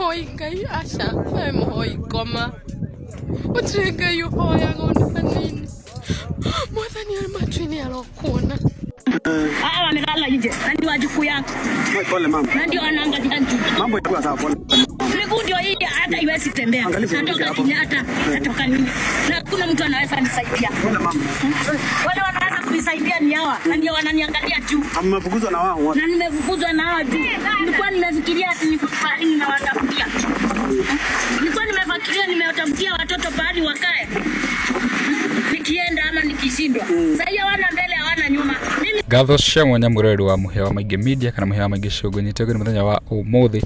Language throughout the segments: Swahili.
muhoi ngai aca muhoi ngoma utrenga yuhoya ngona nini mwathani almatrini alokuona wamekala nje ndio wajukuu yangu pole mama ndio wanaangalia nje mambo yako sawa pole miguu ndio hii hata iwezi tembea natoka Kenyatta natoka nini na kuna mtu anaweza nisaidia pole mama wale wanaweza kunisaidia ni hawa ndio wananiangalia juu mmefukuzwa na wao na nimefukuzwa na hao juu nilikuwa nimefikiria ati niko pale na watafutia nilikuwa nimefikiria nimewatafutia watoto pale wakae nikienda ama nikishindwa sasa hawana mbele hawana nyuma Gatho cia mwanya murero wa muhewa maingi media kana muhewa maingi ciogunyite ni muthenya wa umuthi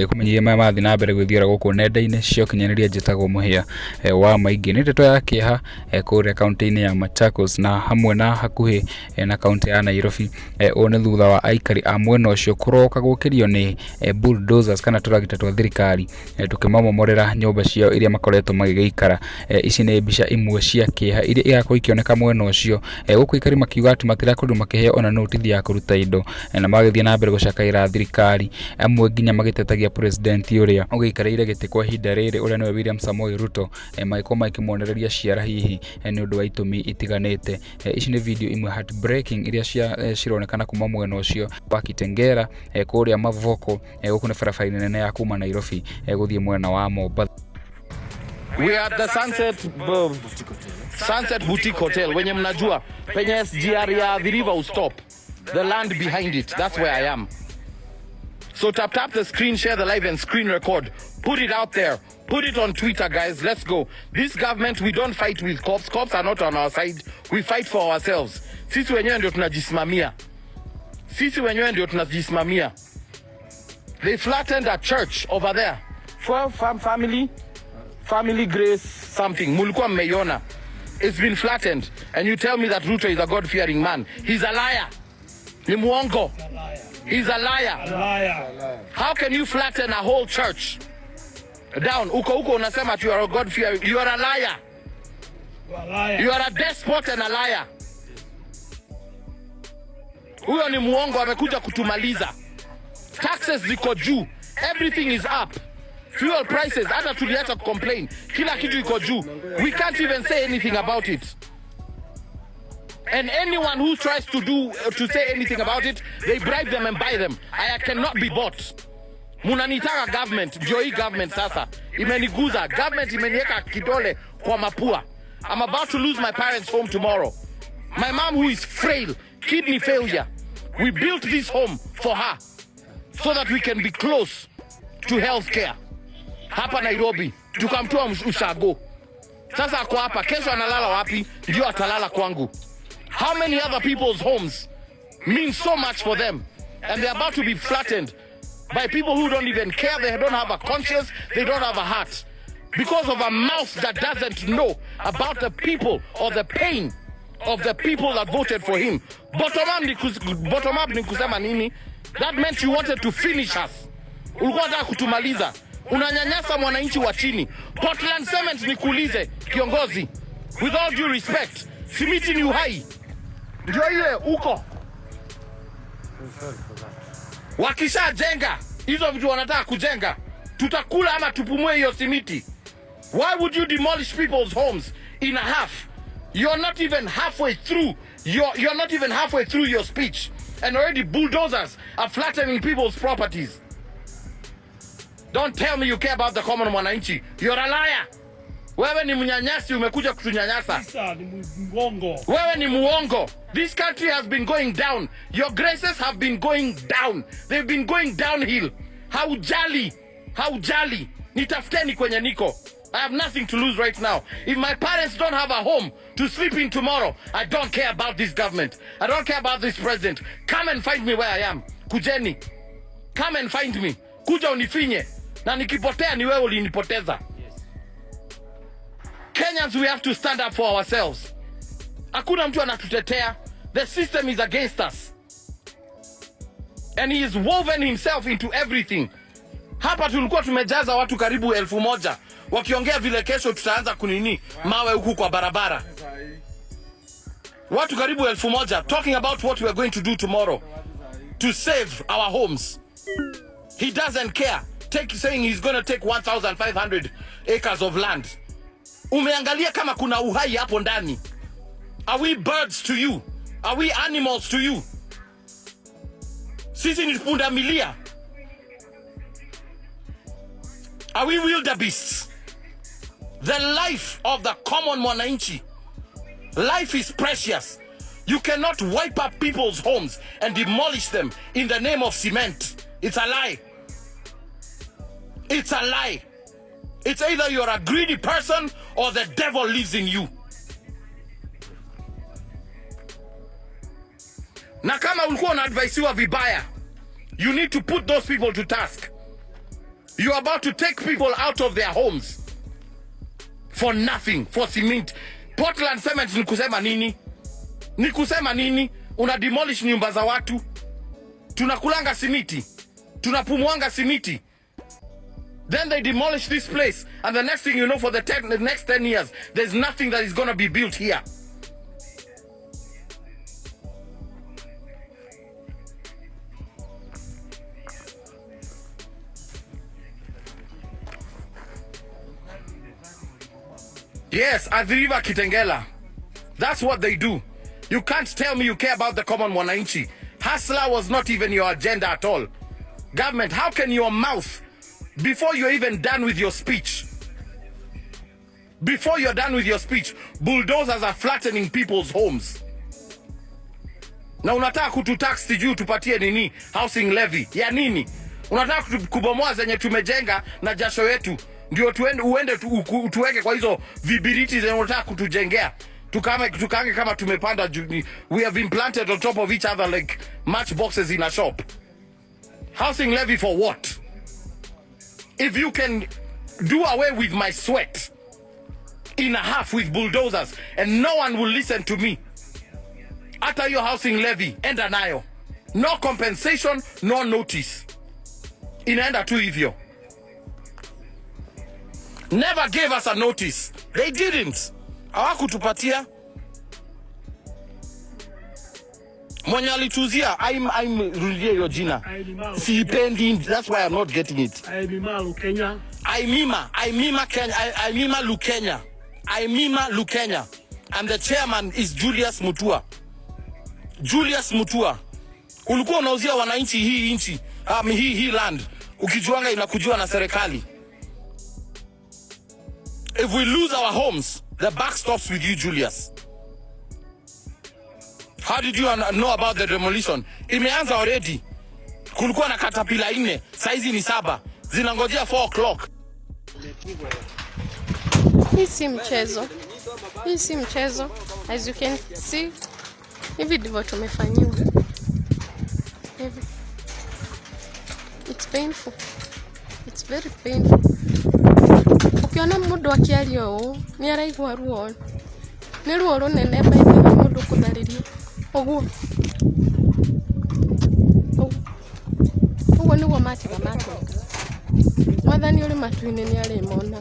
kumenyithia maya mathi na mbere gwithiora guku nenda-ini cio kinyaniria njitagwo muhea wa maingi ni ndeto ya kiha kuria kaunti-ini ya Machakos na hamwe na hakuhi na kaunti ya Nairobi one thutha wa aikari a mwena ucio kuroka gukirio ni bulldozers kana turagita twa thirikari tukimamomorera nyumba ciao iria makoretwo magigeikara ici ni mbica imwe cia kiha iria igakorwo ikioneka mwena ucio guku aikari makiuga ati matirakorwo makihe ona notithi ya kuruta indo na magithie na mbere gucakaira thirikari amwe nginya magitetagia president uria ugiikareire giti kwa hinda riri uria niwe William Samoei Ruto maiko makimonereria ciara hihi ni undu wa itumi itiganite ici ni video imwe heartbreaking iria cironekana kuma mwena ucio wa Kitengera kuria Mavoko guku ni barabara nene ya kuma Nairobi guthie mwena wa Mombasa. We are at the Sunset Boutique Hotel. Wenye mnajua penye SGR ya the river will stop. The land behind it. That's where I am. So tap the screen, share the live and screen record. Put it out there. Put it on Twitter, guys. Let's go. This government, we don't fight with cops. Cops are not on our side. We fight for ourselves. Sisi wenyewe ndio tunajisimamia. Sisi wenyewe ndio tunajisimamia. They flattened a church over there. For family grace something. Mulikuwa mmeiona. It's been flattened. And you tell me that Ruto is a God-fearing man. He's a liar. Ni muongo. He's a liar. How can you flatten a whole church down? Uko unasema you are a God-fearing. You are a liar. You are a despot and a liar. Huyo ni muongo amekuja kutumaliza. Taxes ziko juu. Everything is up. Fuel prices, hata tuliacha complain. Kila kitu iko juu. We can't even say anything about it. And anyone who tries to say anything about it, they bribe them and buy them. I cannot be bought. Munanitaka government, ndio hii government sasa. Imeniguza, government imeniweka kidole kwa mapua. I'm about to lose my parents' home tomorrow. My mom who is frail, kidney failure. We built this home for her so that we can be close to healthcare. Hapa Nairobi tukamtoa ushago. Sasa ako hapa, kesho analala wapi? Ndio atalala kwangu. How many other people's homes mean so much for them and they're about to be flattened by people who don't even care, they don't have a conscience, they don't have a heart because of a mouth that doesn't know about the people or the pain of the people that voted for him. Bottom up ni kusema nini? That meant you wanted to finish us. Ulikuwa unataka kutumaliza. Unanyanyasa mwananchi wa chini. Portland Cement nikuulize kiongozi. With all due respect, simiti ni uhai. Ndio ile uko. Wakisha jenga, hizo vitu wanataka kujenga. Tutakula ama tupumue hiyo simiti. Why would you demolish people's homes in a half? You're not even halfway through. You're not even halfway through your speech. And already bulldozers are flattening people's properties. Don't tell me you care about the common mwananchi. You're a liar. Wewe ni mnyanyasi umekuja kutunyanyasa. Wewe ni muongo. This country has been going down. Your graces have been going down. They've been going downhill. Haujali. Nitafuteni kwenye niko. I have nothing to lose right now. If my parents don't have a home to sleep in tomorrow, I don't care about this government. I don't care about this president. Come and find me where I am. Kujeni. Come and find me. Kuja unifinye. Na nikipotea ni wewe ulinipoteza. Kenyans, we have to stand up for ourselves. Hakuna mtu anatutetea. The system is against us. And he is woven himself into everything. Hapa tulikuwa tumejaza watu karibu 1,000. Wakiongea vile kesho tutaanza kunini mawe huku kwa barabara. Watu karibu 1,000 talking about what we are going to do tomorrow to save our homes. He doesn't care. saying he's going to take 1,500 acres of land. Umeangalia kama kuna uhai hapo ndani? Are we birds to you? Are we animals to you? Sisi ni punda milia? Are we wildebeests? The life of the common mwananchi, life is precious. You cannot wipe up people's homes and demolish them in the name of cement. It's a lie. It's a lie. It's either you're a greedy person or the devil lives in you. Na kama ulikuwa unaadvaisiwa vibaya, you need to put those people to task. You're about to take people out of their homes for nothing, for cement. Portland cement ni kusema nini? Ni kusema nini? Una demolish nyumba za watu. Tunakulanga simiti. Tunapumuanga simiti. Then they demolish this place, and the next thing you know, for the next 10 years, there's nothing that is going to be built here. Yes, Adhiriva Kitengela. That's what they do. You can't tell me you care about the common mwananchi. Hustler was not even your agenda at all. Government, how can your mouth, before you're even done with your speech, bulldozers are flattening people's homes. Na unataka kututax tiju tupatie nini? Housing levy. Ya nini? Unataka kubomoa zenye tumejenga na jasho yetu. Ndio uende tuweke kwa hizo vibiriti zenye unataka kutujengea. Tukange kama tumepanda. We have been planted on top of each other like matchboxes in a shop. Housing levy for what? If you can do away with my sweat in a half with bulldozers and no one will listen to me, after your housing levy, enda nayo. No compensation, no notice. Inaenda tu hivyo. Never gave us a notice. They didn't. Hawakutupatia. Mwenye alituzia, I'm rudia yo jina. Siipendi, that's why I'm not getting it. Aimima Lukenya. Aimima Lukenya. And the chairman is Julius Mutua. Julius Mutua. Ulikuwa unauzia wananchi hii inchi, hii land. Ukijuanga inakujua na serikali. If we lose our homes, the buck stops with you, Julius. How did you know about the demolition? Imeanza already. Kulikuwa na katapila 4, saizi ni 7. Zinangojea 4 o'clock. Hii si mchezo. As you can see, hivi ndivyo tumefanyiwa. It's painful. It's very painful. Ukiona mundu akiaria ũũ, ni araigua ruo. Ni ruo runene baitha mundu kutharirio. Oguo niguo matiga matweka. Mwathani uri matu-inĩ ni arĩ mona.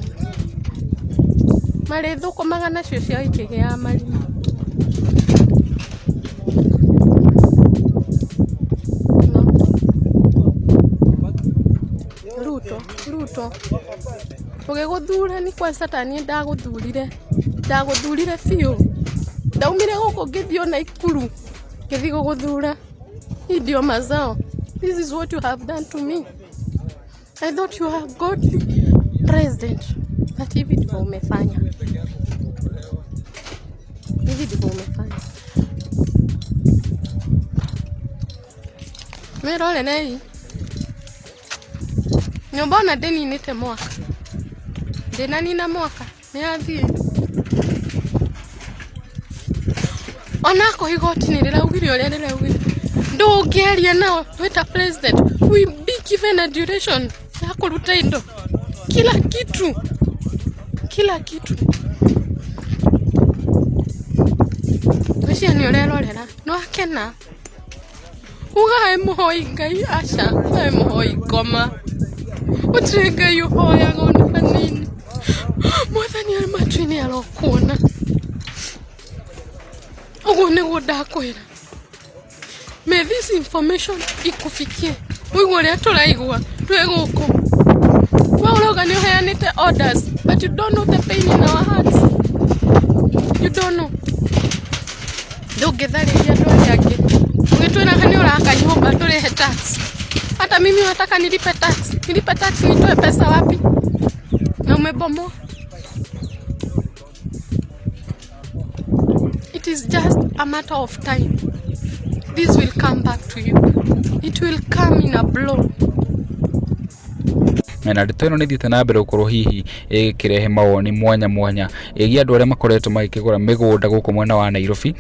Marĩ thũkũmaga nacio ciao ikĩgĩa marima. Ruto. Tũgĩgũthura ni kwa satani ndaguthurire biũ. Ndaumire gũkũ ngĩthiĩ na ikuru. Ngĩthiĩ gũgũthura. Ndio mazao. This is what you have done to me. I thought you were godly president. But hivi ndivyo umefanya. Merole nei. Nyumba na deni nite mwaka. Dena nina mwaka. Ni athie. Onako igoti ni riraugire uria riraugire. Ndũngĩaria nao weta president. We be given a duration ya kũruta indo. Kila kitu. Wecia ni urerorera. No akena. Ugae muhoi Ngai aca. Ugae muhoi ngoma. Gũtirĩ Ngai ũhoyaga ona hanini. Mwathani arĩ matu-inĩ arokuona. Ũguo nĩguo ndakwĩra. May this information ikufikie. Uigua ũrĩa tũraigua twĩ gũkũ. uga ni uheanite orders, but you don't know the pain in our hearts. You don't know. Ndungithariria andu aria angi ugitwira hani uraka nyumba turihe tax. Hata mimi nataka nilipe tax. Nilipe tax nitoe pesa wapi? Na umebomoa. It is just a matter of time. This will come back to you. It will come in a blow. Na ndito ino nithiite na mbere gukorwo hihi ikirehe mawoni mwanya igi andu aria makoretwo magikigura migunda guku mwena wa Nairobi,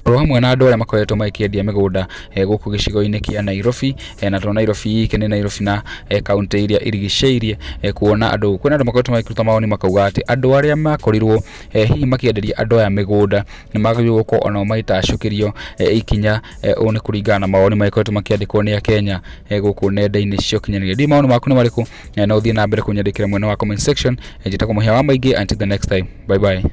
ro hamwe na andu aria makoretwo magikiendia migunda guku gicigo-ini kia Nairobi, na to Nairobi iki ni Nairobi na county iria irigiceirie, kuona andu kwina andu makoretwo magikiruta mawoni makauga ati andu aria makorirwo hihi makienderia andu aya migunda ni magirwo ko ona maitacukirio ikinya one kuringana na mawoni makoretwo makiandikwo ni Akenya guku nenda-ini cio kinyaniria. Ndi mawoni maku ni mariku? Na uthie na mbere kunyandikira mwena wa comment section. Njitagwo Muhia wa Maingĩ. Until the next time, bye bye.